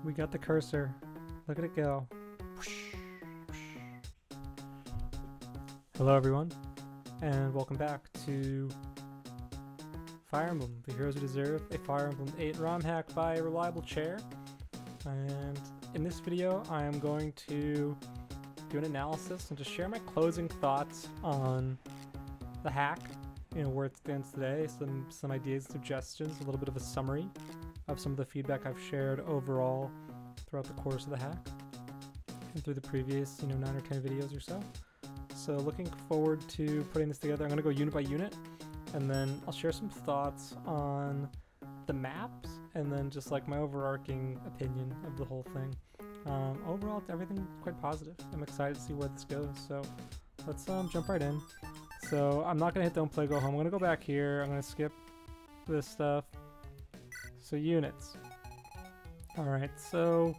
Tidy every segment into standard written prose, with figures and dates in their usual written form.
We got the cursor. Look at it go. Hello everyone, and welcome back to Fire Emblem, The Heroes Who Deserve, a Fire Emblem 8 ROM hack by a reliable chair. And in this video, I am going to do an analysis and just share my closing thoughts on the hack, where it stands today, some ideas, suggestions, a little bit of a summary of some of the feedback I've shared overall throughout the course of the hack and through the previous 9 or 10 videos or so. So looking forward to putting this together. I'm going to go unit by unit, and then I'll share some thoughts on the maps and then just like my overarching opinion of the whole thing. Overall, everything quite positive. I'm excited to see where this goes. So let's jump right in. So I'm not going to hit Don't Play Go Home. I'm going to go back here. I'm going to skip this stuff. So units. Alright, so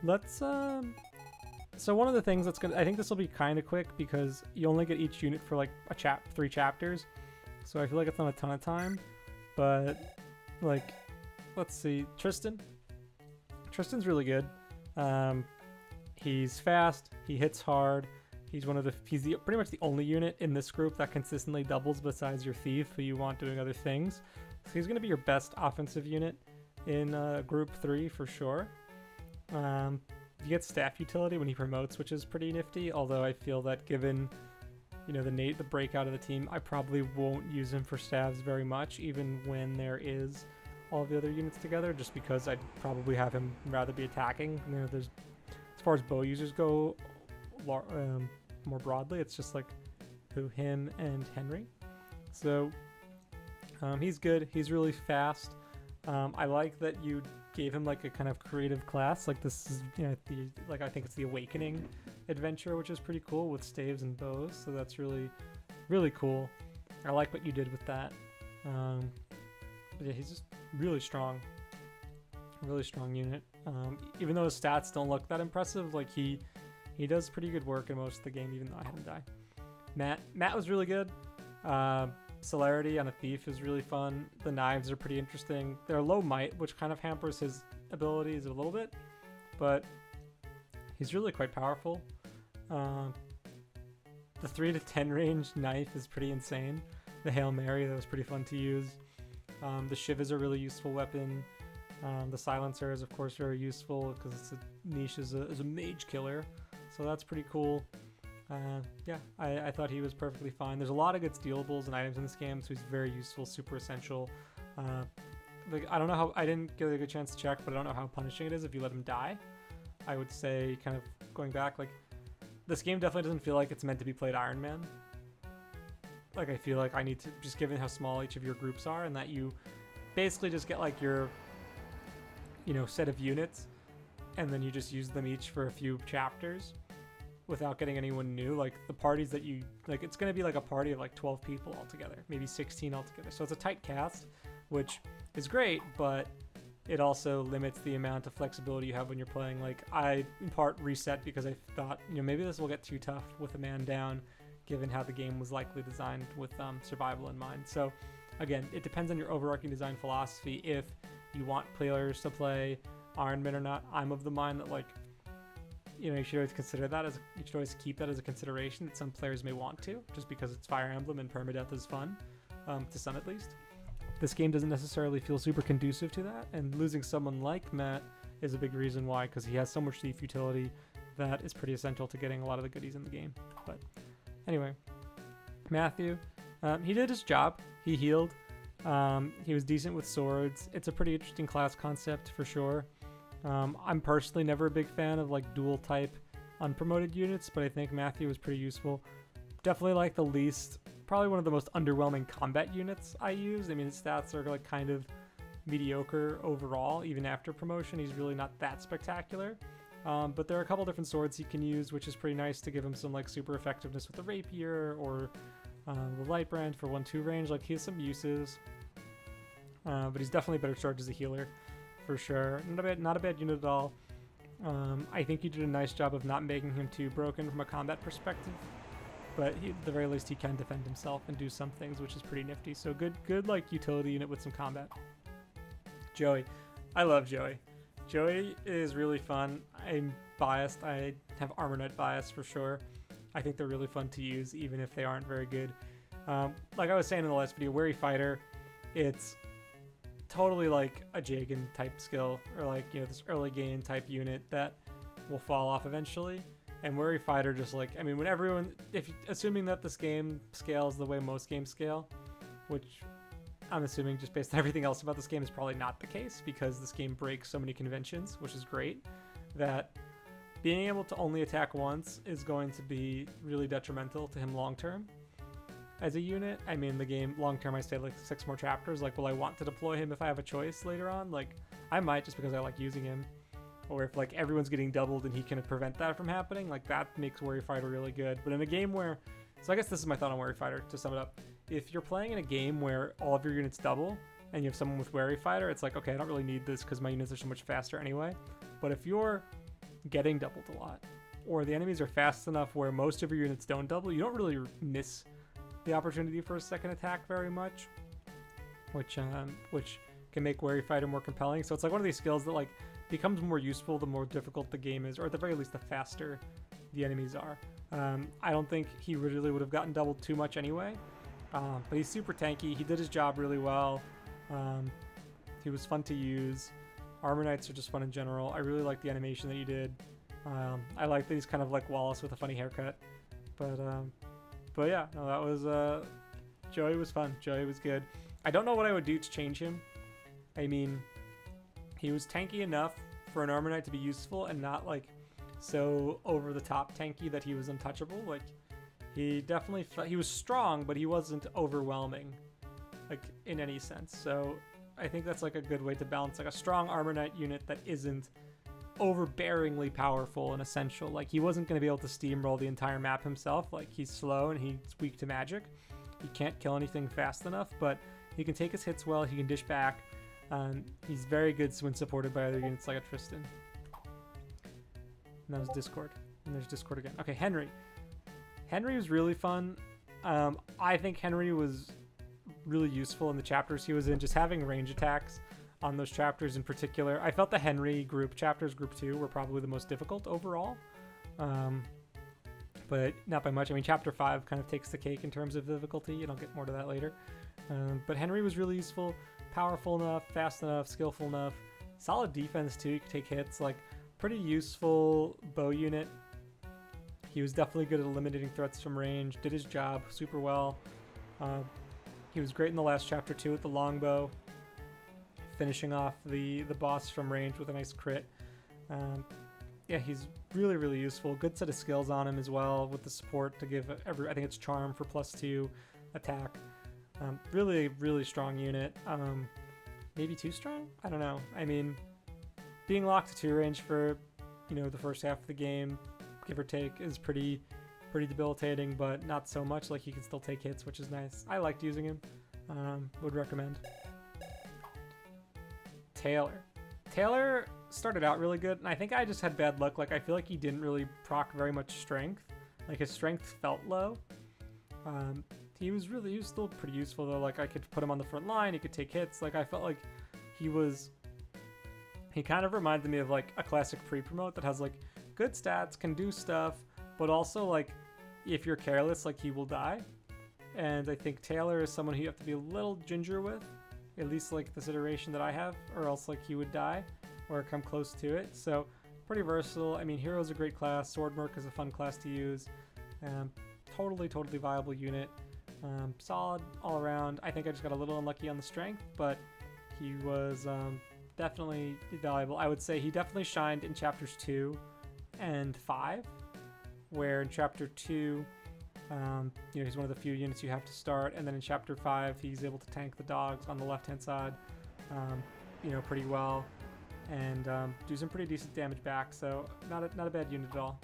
let's so one of the things that's gonna, I think this will be kind of quick because you only get each unit for like a 3 chapters, so I feel like it's not a ton of time. But like, let's see, Tristan's really good. He's fast, he hits hard, he's pretty much the only unit in this group that consistently doubles besides your thief, who you want doing other things. So he's going to be your best offensive unit in group 3 for sure. You get staff utility when he promotes, which is pretty nifty, although I feel that given the breakout of the team, I probably won't use him for staffs very much, even when there is all the other units together, just because I'd probably have him rather be attacking. There's, as far as bow users go, more broadly, it's just like him and Henry. So he's good. He's really fast. I like that you gave him like a kind of creative class. Like this is, I think it's the Awakening adventure, which is pretty cool with staves and bows. So that's really, really cool. I like what you did with that. But yeah, he's just really strong. Really strong unit. Even though his stats don't look that impressive, like he does pretty good work in most of the game, even though I had him die. Matt was really good. Celerity on a thief is really fun. The knives are pretty interesting. They're low might, which kind of hampers his abilities a little bit, but he's really quite powerful. The 3 to 10 range knife is pretty insane. The Hail Mary, that was pretty fun to use. The Shiv is a really useful weapon. The Silencer is of course very useful because it's a niche as a mage killer, so that's pretty cool. Yeah, I thought he was perfectly fine. There's a lot of good stealables and items in this game, so he's very useful, super essential. Like, I don't know how, I didn't get a good chance to check, but I don't know how punishing it is if you let him die. I would say, kind of going back, like, this game definitely doesn't feel like it's meant to be played Iron Man. Like, I feel like I need to, just given how small each of your groups are, and that you basically just get like your, set of units, and then you just use them each for a few chapters without getting anyone new. Like the parties that you like, it's going to be like a party of like 12 people altogether, maybe 16 altogether, so it's a tight cast, which is great, but it also limits the amount of flexibility you have when you're playing. Like, I in part reset because I thought maybe this will get too tough with a man down, given how the game was likely designed with survival in mind. So again, it depends on your overarching design philosophy if you want players to play Iron Man or not. I'm of the mind that, like, you should always consider that you should always keep that as a consideration, that some players may want to, just because it's Fire Emblem and permadeath is fun, to some at least. This game doesn't necessarily feel super conducive to that, and losing someone like Matt is a big reason why, because he has so much thief utility that is pretty essential to getting a lot of the goodies in the game. But anyway, Matthew, he did his job. He healed. He was decent with swords. It's a pretty interesting class concept for sure. I'm personally never a big fan of like dual type unpromoted units, but I think Matthew was pretty useful. Definitely like the least, probably one of the most underwhelming combat units I used. I mean, his stats are like kind of mediocre overall, even after promotion. He's really not that spectacular. But there are a couple different swords he can use, which is pretty nice to give him some like super effectiveness with the rapier or the light brand for 1-2 range. Like, he has some uses, but he's definitely better charged as a healer. For sure. Not a bad unit at all. I think you did a nice job of not making him too broken from a combat perspective, but at the very least he can defend himself and do some things, which is pretty nifty. So good like utility unit with some combat. Joey. I love Joey. Joey is really fun. I'm biased. I have Armor Knight bias for sure. I think they're really fun to use, even if they aren't very good. Like I was saying in the last video, Wary Fighter, it's totally like a Jagan type skill, or like, you know, this early game type unit that will fall off eventually. And Wary Fighter just like, I mean, when everyone, assuming that this game scales the way most games scale, which I'm assuming just based on everything else about this game is probably not the case, because this game breaks so many conventions, which is great, that being able to only attack once is going to be really detrimental to him long term as a unit. I mean, the game long term, I stay like 6 more chapters. Like, will I want to deploy him if I have a choice later on? Like, I might, just because I like using him. Or if like everyone's getting doubled and he can prevent that from happening, like that makes Wary Fighter really good. But in a game where, so I guess this is my thought on Wary Fighter to sum it up. If you're playing in a game where all of your units double and you have someone with Wary Fighter, it's like, okay, I don't really need this because my units are so much faster anyway. But if you're getting doubled a lot, or the enemies are fast enough where most of your units don't double, you don't really miss the opportunity for a second attack very much, which can make Wary Fighter more compelling. So it's like one of these skills that like becomes more useful the more difficult the game is, or at the very least the faster the enemies are. I don't think he really would have gotten doubled too much anyway, but he's super tanky. He did his job really well. He was fun to use. Armor Knights are just fun in general. I really like the animation that he did. I like that he's kind of like Wallace with a funny haircut. But yeah, no, that was Joey was fun. Joey was good. I don't know what I would do to change him. I mean, he was tanky enough for an Armor Knight to be useful and not like so over the top tanky that he was untouchable. Like, he definitely he was strong, but he wasn't overwhelming, like in any sense. So I think that's like a good way to balance like a strong Armor Knight unit that isn't overbearingly powerful and essential. Like, he wasn't going to be able to steamroll the entire map himself. Like, he's slow and he's weak to magic. He can't kill anything fast enough, but he can take his hits well. He can dish back. He's very good when supported by other units like a Tristan. And that was Discord. And there's Discord again. Okay, Henry. Henry was really fun. I think Henry was really useful in the chapters he was in, just having range attacks on those chapters in particular. I felt the Henry group chapters, group 2, were probably the most difficult overall. But not by much. I mean, chapter 5 kind of takes the cake in terms of difficulty, and I'll get more to that later. But Henry was really useful, powerful enough, fast enough, skillful enough, solid defense too. You could take hits, like pretty useful bow unit. He was definitely good at eliminating threats from range, did his job super well. He was great in the last chapter too with the longbow, finishing off the boss from range with a nice crit. Yeah, he's really, really useful. Good set of skills on him as well, with the support to give I think it's charm for +2 attack. Really, really strong unit. Maybe too strong? I don't know. I mean, being locked to 2 range for, you know, the first half of the game, give or take, is pretty debilitating, but not so much. Like, he can still take hits, which is nice. I liked using him. Would recommend. Taylor started out really good, and I think I just had bad luck. Like, I feel like he didn't really proc very much strength. Like, his strength felt low. He was still pretty useful though. Like, I could put him on the front line, he could take hits. Like, I felt like he kind of reminded me of like a classic pre-promote that has like good stats, can do stuff, but also like if you're careless, like he will die. And I think Taylor is someone who you have to be a little ginger with, at least like this iteration that I have, or else like he would die or come close to it. So pretty versatile. I mean, Hero's a great class. Sword Merc is a fun class to use. Totally viable unit. Solid all around. I think I just got a little unlucky on the strength, but he was definitely valuable. I would say he definitely shined in chapters 2 and 5, where in chapter 2, you know, he's one of the few units you have to start, and then in chapter 5, he's able to tank the dogs on the left-hand side, you know, pretty well, and do some pretty decent damage back. So not a bad unit at all.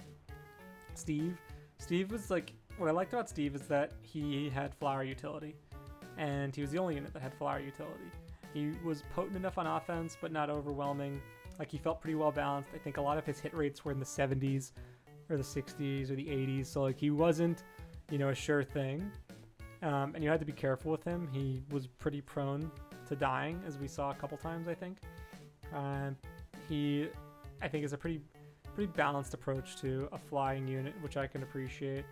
Steve was like, what I liked about Steve is that he had flower utility, and he was the only unit that had flower utility. He was potent enough on offense, but not overwhelming. Like, he felt pretty well balanced. I think a lot of his hit rates were in the 70s or the 60s or the 80s. So like, he wasn't, you know, a sure thing. And you had to be careful with him. He was pretty prone to dying, as we saw a couple times, I think. He, I think, is a pretty balanced approach to a flying unit, which I can appreciate.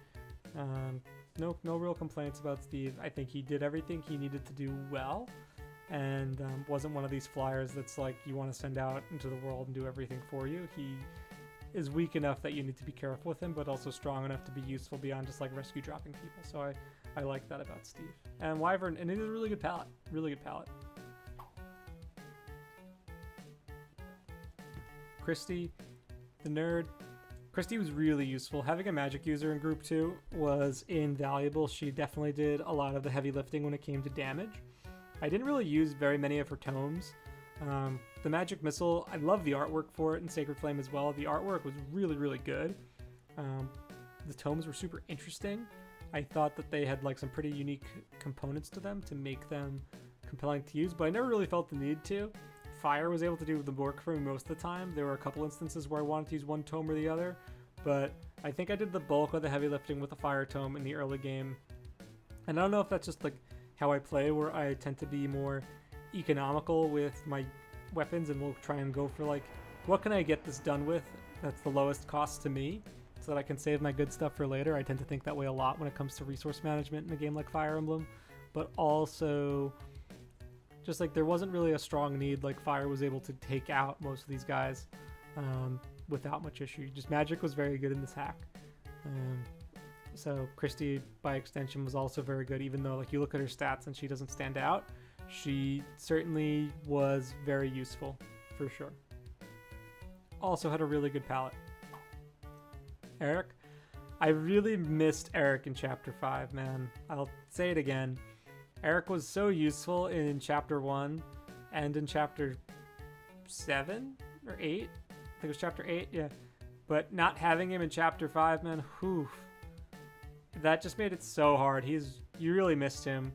No real complaints about Steve. I think he did everything he needed to do well, and wasn't one of these flyers that's like you want to send out into the world and do everything for you. He is weak enough that you need to be careful with him, but also strong enough to be useful beyond just like rescue dropping people. So I like that about Steve. And Wyvern, and it is a really good palette. Really good palette. Christy, the nerd. Christy was really useful. Having a magic user in group 2 was invaluable. She definitely did a lot of the heavy lifting when it came to damage. I didn't really use very many of her tomes. The magic missile, I love the artwork for it in Sacred Flame as well. The artwork was really, really good. The tomes were super interesting. I thought that they had like some pretty unique components to them to make them compelling to use, but I never really felt the need to. Fire was able to do the work for me most of the time. There were a couple instances where I wanted to use one tome or the other, but I think I did the bulk of the heavy lifting with the fire tome in the early game. And I don't know if that's just like how I play, where I tend to be more economical with my weapons and will try and go for like, what can I get this done with that's the lowest cost to me so that I can save my good stuff for later. I tend to think that way a lot when it comes to resource management in a game like Fire Emblem, but also just like there wasn't really a strong need. Like Fire was able to take out most of these guys without much issue. Just magic was very good in this hack. So Christy, by extension, was also very good, even though like you look at her stats and she doesn't stand out. She certainly was very useful, for sure. Also had a really good palette. Eric? I really missed Eric in Chapter 5, man. I'll say it again. Eric was so useful in Chapter 1 and in Chapter 7 or 8. I think it was Chapter 8, yeah. But not having him in Chapter 5, man, whew. That just made it so hard. You really missed him.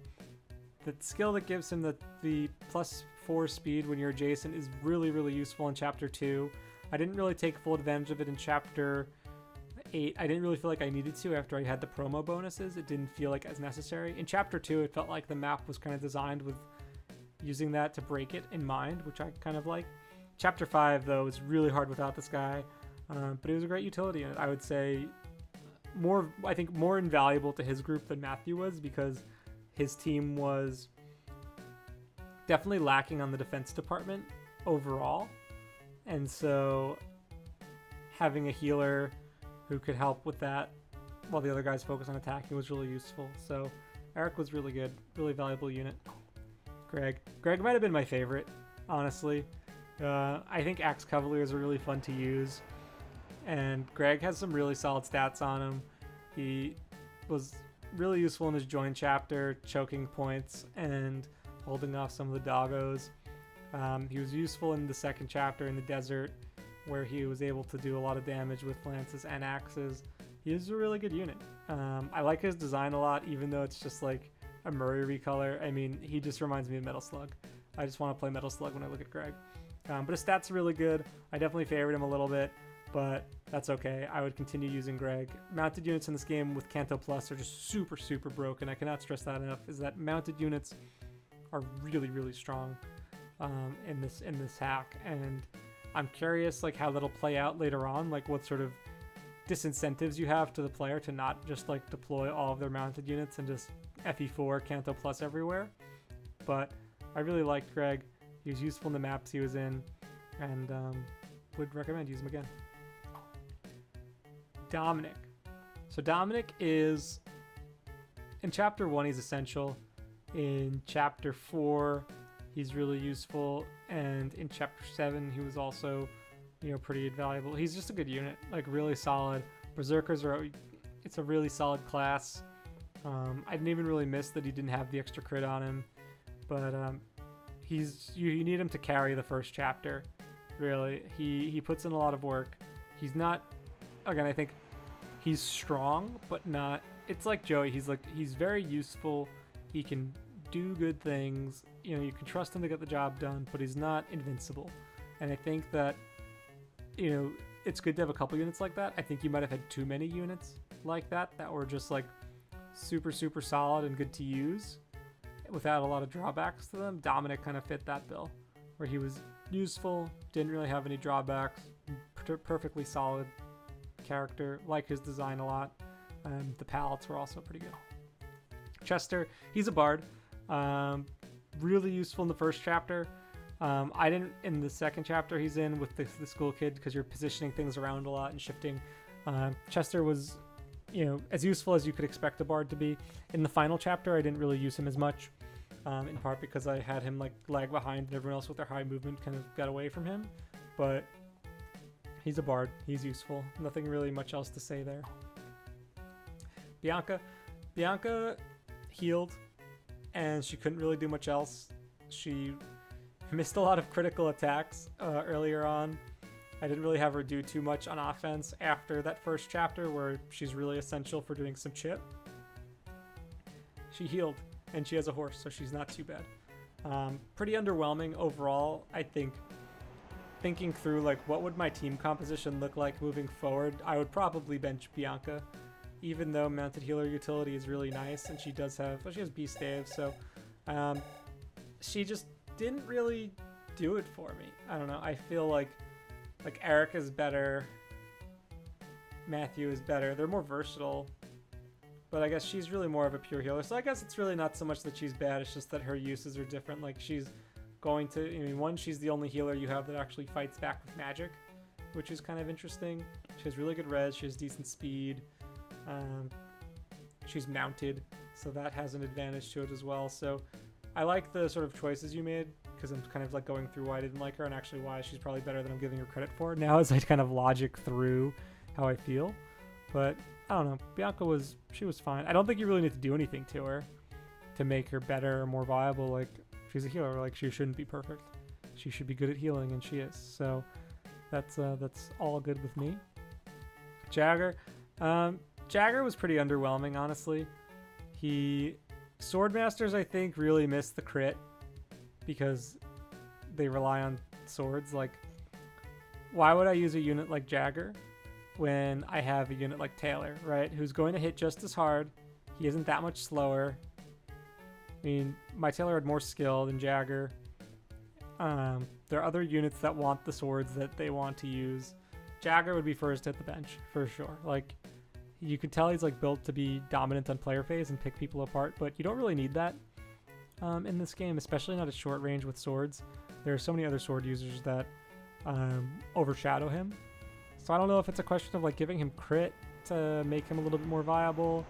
The skill that gives him the +4 speed when you're adjacent is really, really useful in Chapter 2. I didn't really take full advantage of it in Chapter 8. I didn't really feel like I needed to after I had the promo bonuses. It didn't feel like as necessary. In Chapter 2, it felt like the map was kind of designed with using that to break it in mind, which I kind of like. Chapter 5, though, is really hard without this guy, but it was a great utility, and I would say I think more invaluable to his group than Matthew was, because his team was definitely lacking on the defense department overall, and so having a healer who could help with that while the other guys focus on attacking was really useful. So Eric was really good, really valuable unit. Greg might have been my favorite, honestly. I think Axe Cavaliers are really fun to use, and Greg has some really solid stats on him. He was really useful in his join chapter, choking points and holding off some of the doggos. He was useful in the second chapter in the desert, where he was able to do a lot of damage with lances and axes. He is a really good unit. I like his design a lot, even though it's just like a Murray recolor. I mean, he just reminds me of Metal Slug. I just want to play Metal Slug when I look at Greg. But his stats are really good. I definitely favored him a little bit, but that's okay. I would continue using Greg. Mounted units in this game with Canto Plus are just super, super broken. I cannot stress that enough, is that mounted units are really, really strong in this hack. And I'm curious like how that'll play out later on, like what sort of disincentives you have to the player to not just like deploy all of their mounted units and just FE4 Canto Plus everywhere. But I really liked Greg. He was useful in the maps he was in, and would recommend using him again. Dominic. So Dominic is, in Chapter 1, he's essential. In Chapter 4, he's really useful. And in Chapter 7, he was also, pretty invaluable. He's just a good unit, like really solid. Berserkers it's a really solid class. I didn't even really miss that he didn't have the extra crit on him. But you need him to carry the first chapter, really. He puts in a lot of work. He's not, again, I think he's strong, but not, it's like Joey. He's very useful. He can do good things. You can trust him to get the job done, but he's not invincible. And I think that, it's good to have a couple units like that. I think you might have had too many units like that were just like super, super solid and good to use without a lot of drawbacks to them. Dominic kind of fit that bill, where he was useful, didn't really have any drawbacks, perfectly solid character, like his design a lot. The palettes were also pretty good. Chester, he's a bard, really useful in the first chapter. I didn't in the second chapter he's in with the school kid, because you're positioning things around a lot and shifting. Chester was, as useful as you could expect a bard to be. In the final chapter, I didn't really use him as much, in part because I had him like lag behind and everyone else with their high movement kind of got away from him. But he's a bard. He's useful. Nothing really much else to say there. Bianca healed, and she couldn't really do much else. She missed a lot of critical attacks earlier on. I didn't really have her do too much on offense after that first chapter, where she's really essential for doing some chip. She healed, and she has a horse, so she's not too bad. Pretty underwhelming overall, I think. Thinking through, like, what would my team composition look like moving forward, I would probably bench Bianca, even though mounted healer utility is really nice, and she does have, well, she has beast stave, so she just didn't really do it for me. I don't know. I feel like Eric is better, Matthew is better. They're more versatile, but I guess she's really more of a pure healer. So I guess it's really not so much that she's bad. It's just that her uses are different. Like, she's going to, one, she's the only healer you have that actually fights back with magic, which is kind of interesting. She has really good res. She has decent speed. She's mounted, so that has an advantage to it as well. So I like the sort of choices you made, because I'm kind of like going through why I didn't like her and actually why she's probably better than I'm giving her credit for now, as I kind of logic through how I feel. But I don't know, Bianca she was fine. I don't think you really need to do anything to her to make her better or more viable. Like, she's a healer. Like, she shouldn't be perfect. She should be good at healing, and she is. So that's all good with me. Jagger. Jagger was pretty underwhelming, honestly. Swordmasters, I think, really missed the crit because they rely on swords. Like, why would I use a unit like Jagger when I have a unit like Taylor, right? Who's going to hit just as hard. He isn't that much slower. I mean, my Taylor had more skill than Jagger. There are other units that want the swords that they want to use. Jagger would be first at the bench, for sure. Like, you could tell he's like built to be dominant on player phase and pick people apart, but you don't really need that in this game, especially not at short range with swords. There are so many other sword users that overshadow him. So I don't know if it's a question of like giving him crit to make him a little bit more viable.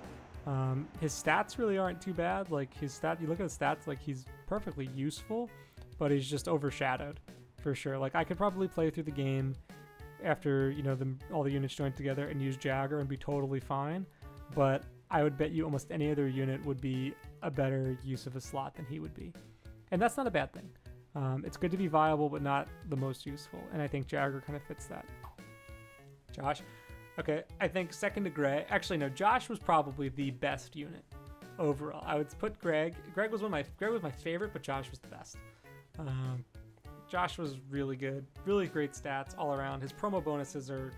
His stats really aren't too bad. Like, you look at his stats, like, he's perfectly useful, but he's just overshadowed for sure. Like, I could probably play through the game after, all the units joined together and use Jagger and be totally fine, but I would bet you almost any other unit would be a better use of a slot than he would be. And that's not a bad thing. It's good to be viable, but not the most useful, and I think Jagger kind of fits that. Josh. Okay, I think second to Greg. Actually, no, Josh was probably the best unit overall. I would put Greg. Greg was my favorite, but Josh was the best. Josh was really good, really great stats all around. His promo bonuses are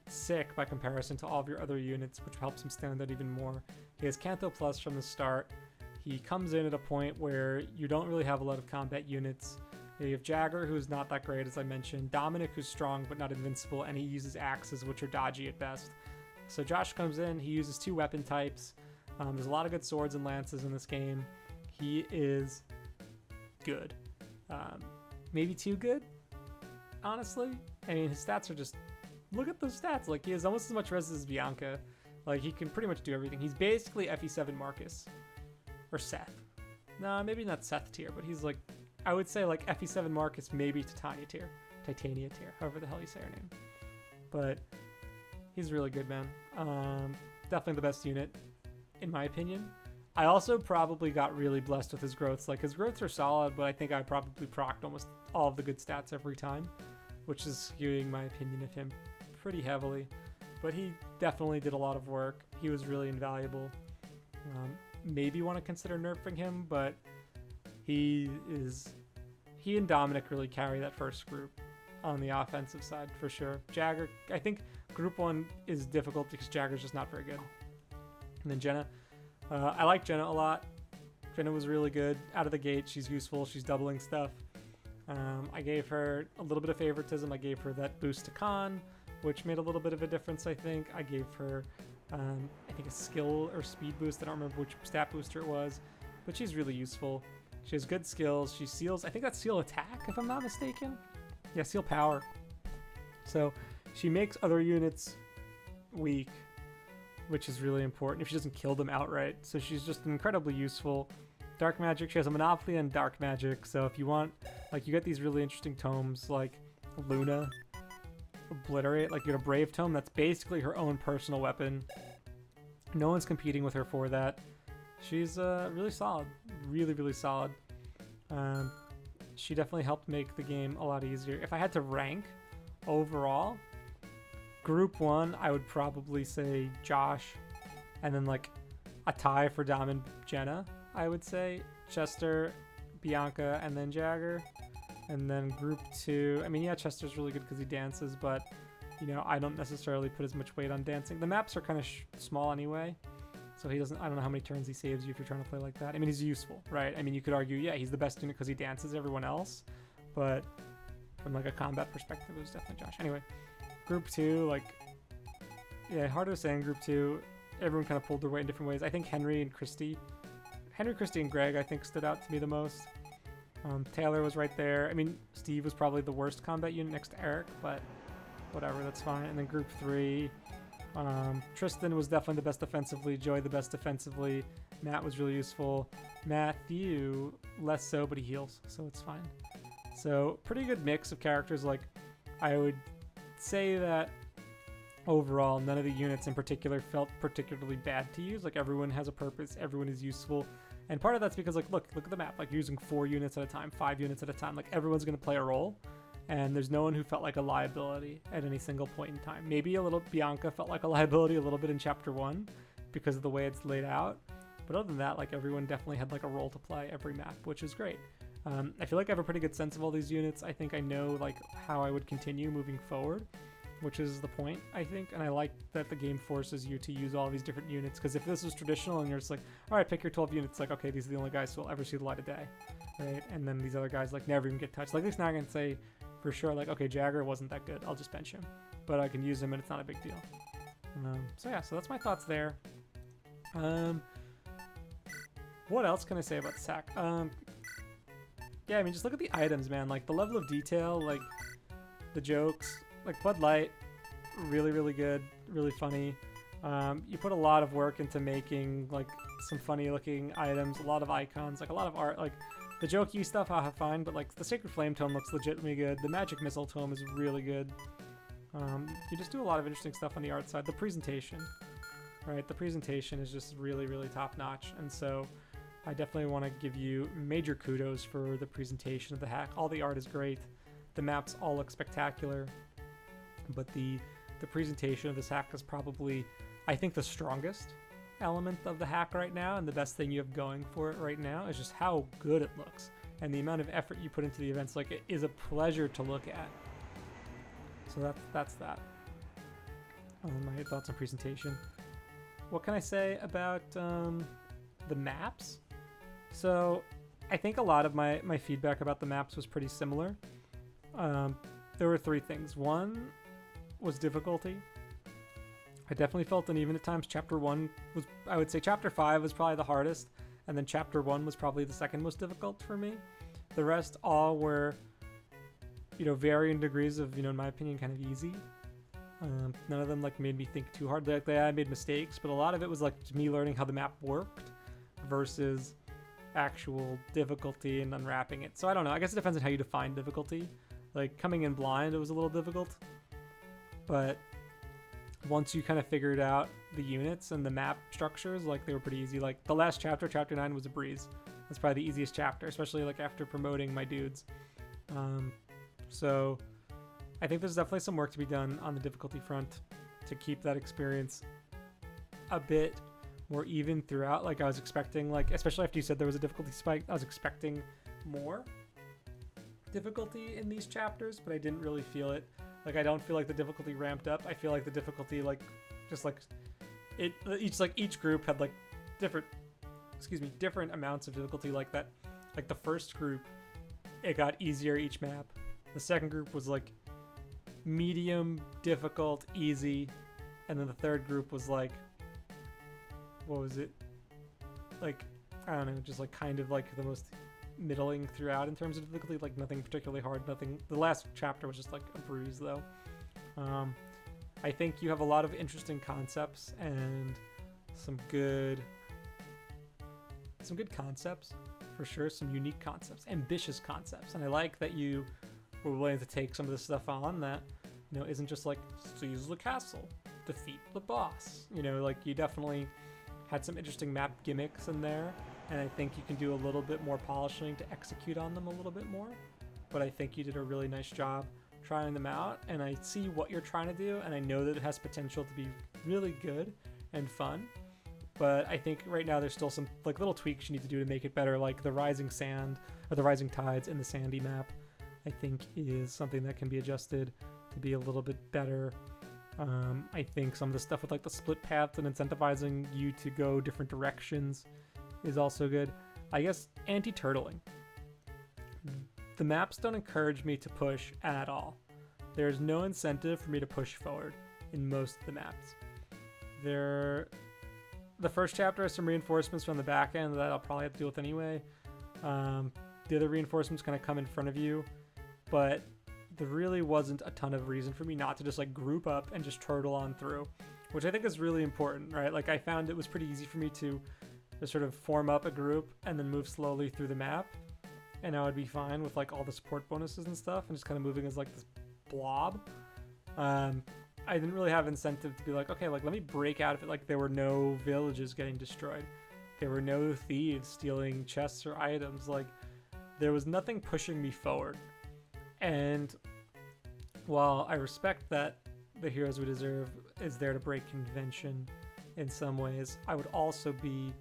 sick by comparison to all of your other units, which helps him stand out even more. He has Canto Plus from the start. He comes in at a point where you don't really have a lot of combat units. You have Jagger, who's not that great, as I mentioned. Dominic, who's strong but not invincible, and he uses axes, which are dodgy at best. So Josh comes in, he uses 2 weapon types. There's a lot of good swords and lances in this game. He is good. Maybe too good, honestly. I mean, his stats are just... Look at those stats. Like, he has almost as much res as Bianca. Like, he can pretty much do everything. He's basically FE7 Marcus. Or Seth. No, maybe not Seth tier, but he's like... I would say like FE7 Marcus, maybe Titania tier, however the hell you say her name. But he's really good, man. Definitely the best unit, in my opinion. I also probably got really blessed with his growths. Like, his growths are solid, but I think I probably procced almost all of the good stats every time, which is skewing my opinion of him pretty heavily. But he definitely did a lot of work. He was really invaluable. Maybe want to consider nerfing him, but he and Dominic really carry that first group on the offensive side for sure. Jagger, I think group 1 is difficult because Jagger's just not very good. And then Jenna. I like Jenna a lot. Jenna was really good out of the gate. She's useful. She's doubling stuff. I gave her a little bit of favoritism. I gave her that boost to con, which made a little bit of a difference, I think. I gave her, I think, a skill or speed boost. I don't remember which stat booster it was, but she's really useful. She has good skills. She seals, I think that's seal attack, if I'm not mistaken. Yeah, seal power. So she makes other units weak, which is really important if she doesn't kill them outright. So she's just incredibly useful. Dark magic, she has a monopoly on dark magic. So if you want, like, you get these really interesting tomes like Luna, Obliterate, like you get a Brave tome. That's basically her own personal weapon. No one's competing with her for that. She's really solid, really solid. She definitely helped make the game a lot easier. If I had to rank overall, Group 1, I would probably say Josh, and then like a tie for Dom and Jenna, I would say. Chester, Bianca, and then Jagger. And then Group 2, I mean, yeah, Chester's really good because he dances, but, you know, I don't necessarily put as much weight on dancing. The maps are kind of small anyway, so he doesn't, I don't know how many turns he saves you if you're trying to play like that. I mean, he's useful, right? I mean, you could argue, yeah, he's the best unit because he dances everyone else, but from like a combat perspective, it was definitely Josh. Anyway, Group 2, like, yeah, harder to say in Group 2. Everyone kind of pulled their weight in different ways. I think Henry, Christy, and Greg, I think, stood out to me the most. Taylor was right there. I mean, Steve was probably the worst combat unit next to Eric, but whatever, that's fine. And then Group 3, Tristan was definitely the best defensively. Joey the best defensively. Matt was really useful. Matthew, less so, but he heals, so it's fine. So, pretty good mix of characters. Like, I would say that overall, none of the units in particular felt particularly bad to use. Like, everyone has a purpose, everyone is useful. And part of that's because, like, look at the map. Like, you're using 4 units at a time, 5 units at a time. Like, everyone's going to play a role. And there's no one who felt like a liability at any single point in time. Maybe a little Bianca felt like a liability a little bit in Chapter 1 because of the way it's laid out. But other than that, like, everyone definitely had, like, a role to play every map, which is great. I feel like I have a pretty good sense of all these units. I think I know, like, how I would continue moving forward, which is the point, I think. And I like that the game forces you to use all these different units, because if this was traditional and you're just like, all right, pick your 12 units, like, okay, these are the only guys who will ever see the light of day, right? And then these other guys, like, never even get touched. Like, at least now I can say for sure, like, okay, Jagger wasn't that good, I'll just bench him, but I can use him and it's not a big deal. So yeah, so that's my thoughts there. What else can I say about the sack? Yeah, I mean, just look at the items, man. Like, the level of detail, like, the jokes. Like, Bud Light, really good, really funny. You put a lot of work into making, like, some funny-looking items, a lot of icons, like, a lot of art. Like, the jokey stuff I'll have fine, but, like, the Sacred Flame tome looks legitimately good. The Magic Missile tome is really good. You just do a lot of interesting stuff on the art side. The presentation, right? The presentation is just really top-notch, and so I definitely want to give you major kudos for the presentation of the hack. All the art is great. The maps all look spectacular. But the presentation of this hack is probably, I think, the strongest element of the hack right now, and the best thing you have going for it right now is just how good it looks. And the amount of effort you put into the events, like, it is a pleasure to look at. So that's that. My thoughts on presentation. What can I say about the maps? So I think a lot of my feedback about the maps was pretty similar. There were 3 things. One was difficulty. I definitely felt uneven at times. Chapter 1 was, I would say Chapter 5 was probably the hardest, and then Chapter 1 was probably the second most difficult for me. The rest all were, you know, varying degrees of, you know, in my opinion, kind of easy. None of them, like, made me think too hard. Like, I made mistakes, but a lot of it was, like, me learning how the map worked versus actual difficulty and unwrapping it. So I don't know. I guess it depends on how you define difficulty. Like, coming in blind, it was a little difficult. But once you kind of figured out the units and the map structures, like, they were pretty easy. Like, the last chapter, Chapter 9, was a breeze. That's probably the easiest chapter, especially, like, after promoting my dudes. So I think there's definitely some work to be done on the difficulty front to keep that experience a bit more even throughout. Like, I was expecting, like, especially after you said there was a difficulty spike, I was expecting more difficulty in these chapters, but I didn't really feel it. Like, I don't feel like the difficulty ramped up. I feel like the difficulty, like, just like it, each group had, like, different amounts of difficulty. Like that, like the first group it got easier each map. The second group was like medium, difficult, easy, and then the third group was like, what was it? Like, I don't know, just like kind of like the most middling throughout in terms of difficulty, like nothing particularly hard, nothing. The last chapter was just like a breeze though. I think you have a lot of interesting concepts and some good concepts for sure, some unique concepts, ambitious concepts, and I like that you were willing to take some of this stuff on that, you know, isn't just like seize the castle, defeat the boss, you know, like you definitely had some interesting map gimmicks in there, and I think you can do a little bit more polishing to execute on them a little bit more, but I think you did a really nice job trying them out, and I see what you're trying to do, and I know that it has potential to be really good and fun, but I think right now there's still some like little tweaks you need to do to make it better, like the rising sand or the rising tides in the sandy map I think is something that can be adjusted to be a little bit better. I think some of the stuff with like the split paths and incentivizing you to go different directions is also good. I guess anti-turtling. The maps don't encourage me to push at all. There's no incentive for me to push forward in most of the maps. The first chapter has some reinforcements from the back end that I'll probably have to deal with anyway. The other reinforcements kind of come in front of you, but there really wasn't a ton of reason for me not to just like group up and just turtle on through, which I think is really important, right? Like I found it was pretty easy for me to just sort of form up a group and then move slowly through the map, and I would be fine with like all the support bonuses and stuff and just kind of moving as like this blob. I didn't really have incentive to be like, okay, like let me break out of it. Like there were no villages getting destroyed. There were no thieves stealing chests or items. Like there was nothing pushing me forward. And while I respect that the Heroes We Deserve is there to break convention in some ways, I would also be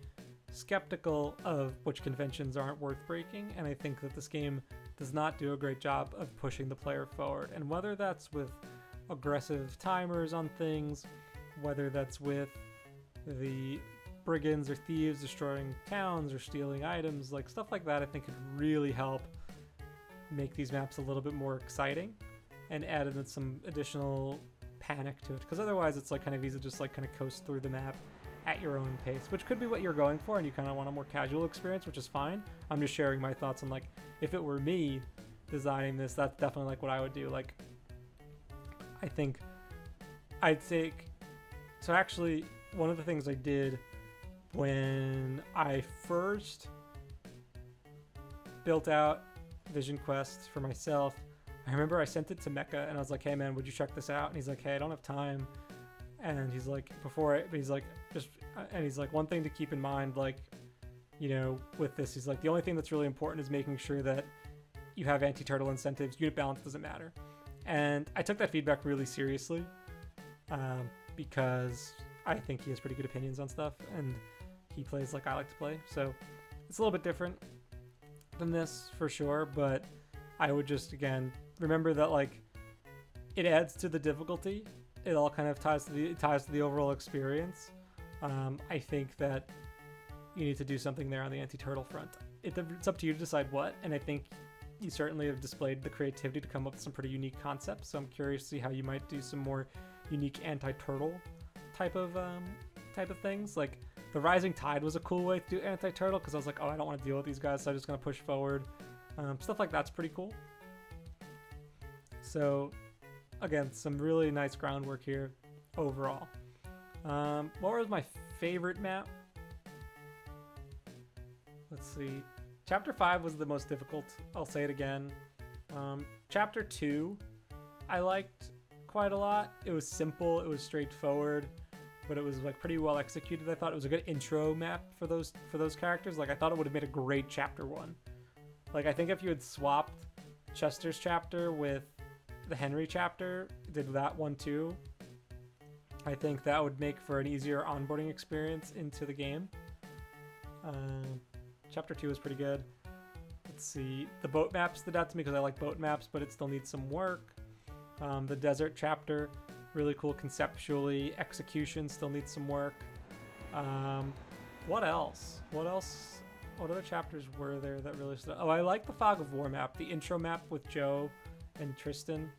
skeptical of which conventions aren't worth breaking, and I think that this game does not do a great job of pushing the player forward. And whether that's with aggressive timers on things, whether that's with the brigands or thieves destroying towns or stealing items, like stuff like that, I think could really help make these maps a little bit more exciting and add in some additional panic to it, because otherwise it's like kind of easy to just like kind of coast through the map at your own pace, which could be what you're going for and you kind of want a more casual experience, which is fine. I'm just sharing my thoughts on like if it were me designing this, that's definitely like what I would do. Like I think I'd take, so actually one of the things I did when I first built out Vision Quest for myself, I remember I sent it to Mecca and I was like, hey man, would you check this out? And he's like, hey, I don't have time. And he's like, but he's like, and he's like, one thing to keep in mind, like, you know, with this, he's like, the only thing that's really important is making sure that you have anti-turtle incentives. Unit balance doesn't matter. And I took that feedback really seriously, because I think he has pretty good opinions on stuff and he plays like I like to play. So it's a little bit different than this for sure, but I would just, again, remember that like it adds to the difficulty. It all kind of ties to the overall experience. I think that you need to do something there on the anti-turtle front. It's up to you to decide what, and I think you certainly have displayed the creativity to come up with some pretty unique concepts, so I'm curious to see how you might do some more unique anti-turtle type of things. Like the rising tide was a cool way to do anti-turtle, because I was like, oh, I don't want to deal with these guys, so I'm just going to push forward. Stuff like that's pretty cool. So again, some really nice groundwork here overall. What was my favorite map? Let's see. Chapter 5 was the most difficult. I'll say it again. Chapter 2, I liked quite a lot. It was simple. It was straightforward, but it was like pretty well executed. I thought it was a good intro map for those characters. Like I thought it would have made a great chapter 1. Like I think if you had swapped Chester's chapter with the Henry chapter, did that one too, I think that would make for an easier onboarding experience into the game. Chapter 2 is pretty good. Let's see. The boat map stood out to me because I like boat maps, but it still needs some work. The desert chapter, really cool conceptually. Execution still needs some work. What else? What else What other chapters were there that really stood out? Oh, I like the Fog of War map, the intro map with Joe and Tristan.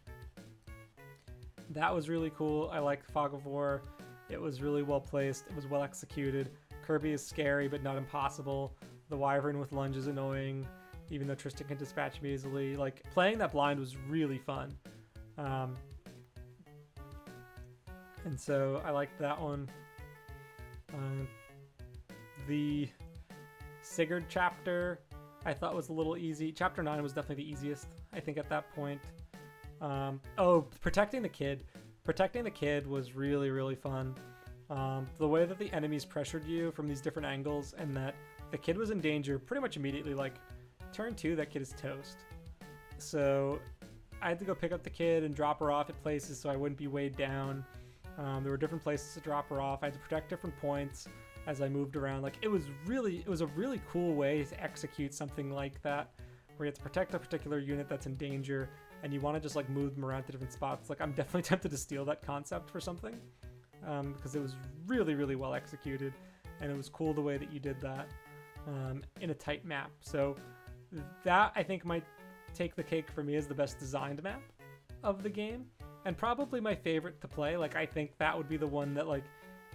That was really cool. I like Fog of War. It was really well placed. It was well executed. Kirby is scary, but not impossible. The Wyvern with lunge is annoying, even though Tristan can dispatch me easily. Like, playing that blind was really fun. And so I liked that one. The Sigurd chapter I thought was a little easy. Chapter 9 was definitely the easiest, I think, at that point. Protecting the kid. Protecting the kid was really, really fun. The way that the enemies pressured you from these different angles, and that the kid was in danger pretty much immediately. Like, turn 2, that kid is toast. So I had to go pick up the kid and drop her off at places so I wouldn't be weighed down. There were different places to drop her off. I had to protect different points as I moved around. Like, it was a really cool way to execute something like that, where you have to protect a particular unit that's in danger, and you want to just like move them around to different spots. Like, I'm definitely tempted to steal that concept for something, because it was really, really well executed, and it was cool the way that you did that in a tight map. So that, I think, might take the cake for me as the best designed map of the game, and probably my favorite to play. Like, I think that would be the one that, like,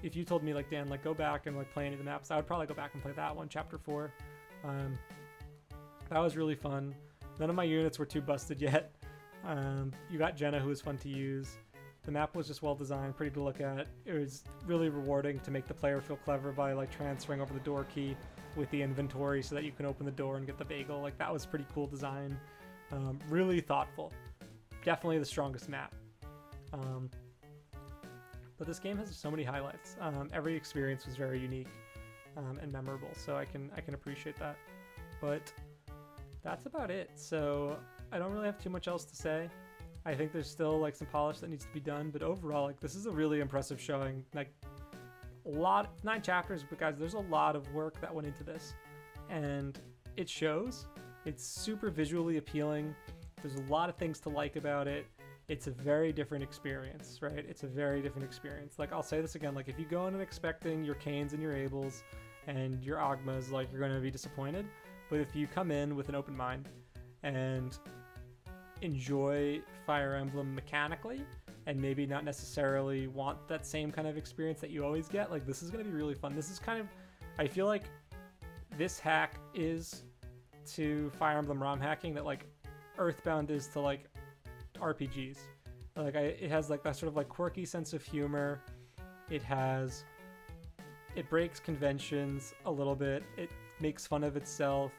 if you told me, like, Dan, like, go back and like play any of the maps, I would probably go back and play that one, chapter 4. That was really fun. None of my units were too busted yet. You got Jenna, who was fun to use. The map was just well designed, pretty to look at. It was really rewarding to make the player feel clever by like transferring over the door key with the inventory so that you can open the door and get the bagel. Like, that was pretty cool design. Really thoughtful. Definitely the strongest map. But this game has so many highlights. Every experience was very unique and memorable, so I can appreciate that. But that's about it. So I don't really have too much else to say. I think there's still like some polish that needs to be done, but overall, like, this is a really impressive showing. Like, 9 chapters, but guys, there's a lot of work that went into this, and it shows. It's super visually appealing. There's a lot of things to like about it. It's a very different experience, right? It's a very different experience. Like, I'll say this again, like, if you go in and expecting your Canes and your Abels and your Ogmas, like, you're going to be disappointed. But if you come in with an open mind and enjoy Fire Emblem mechanically, and maybe not necessarily want that same kind of experience that you always get, like, this is going to be really fun. This is kind of, I feel like this hack is to Fire Emblem ROM hacking that, like, Earthbound is to, like, RPGs. Like, it has like that sort of like quirky sense of humor. It breaks conventions a little bit. It makes fun of itself.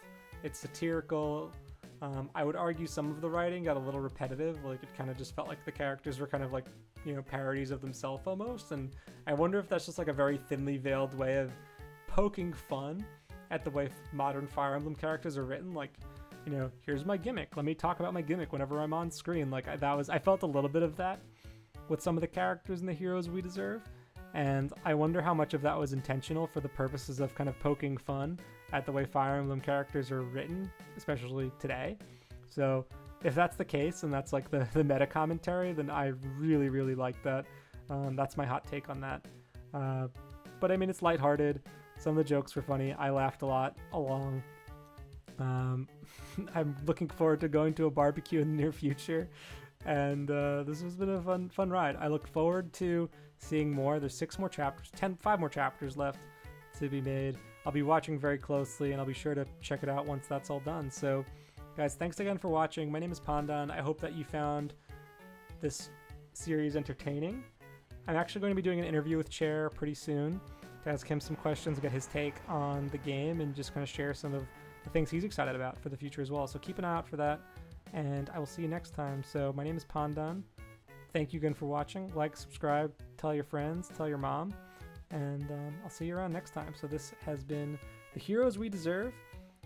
It's satirical. I would argue some of the writing got a little repetitive. Like, it kind of just felt like the characters were kind of like, you know, parodies of themselves almost. And I wonder if that's just like a very thinly veiled way of poking fun at the way modern Fire Emblem characters are written. Like, you know, here's my gimmick. Let me talk about my gimmick whenever I'm on screen. Like, I felt a little bit of that with some of the characters in the Heroes We Deserve. And I wonder how much of that was intentional for the purposes of kind of poking fun at the way Fire Emblem characters are written, especially today. So if that's the case, and that's like the meta commentary, then I really, really like that. That's my hot take on that. But I mean, it's lighthearted. Some of the jokes were funny. I laughed a lot along. I'm looking forward to going to a barbecue in the near future, and this has been a fun ride. I look forward to seeing more. There's 5 more chapters left to be made. I'll be watching very closely, and I'll be sure to check it out once that's all done. So guys, thanks again for watching. My name is Pandan. I hope that you found this series entertaining. I'm actually going to be doing an interview with Chair pretty soon to ask him some questions, get his take on the game, and just kind of share some of the things he's excited about for the future as well. So keep an eye out for that, and I will see you next time. So my name is Pandan. Thank you again for watching. Like, subscribe, tell your friends, tell your mom, and I'll see you around next time. So this has been The Heroes We Deserve,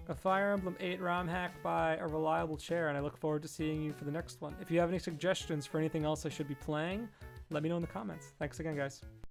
a Fire Emblem 8 ROM hack by a reliable Chair, and I look forward to seeing you for the next one. If you have any suggestions for anything else I should be playing, let me know in the comments. Thanks again, guys.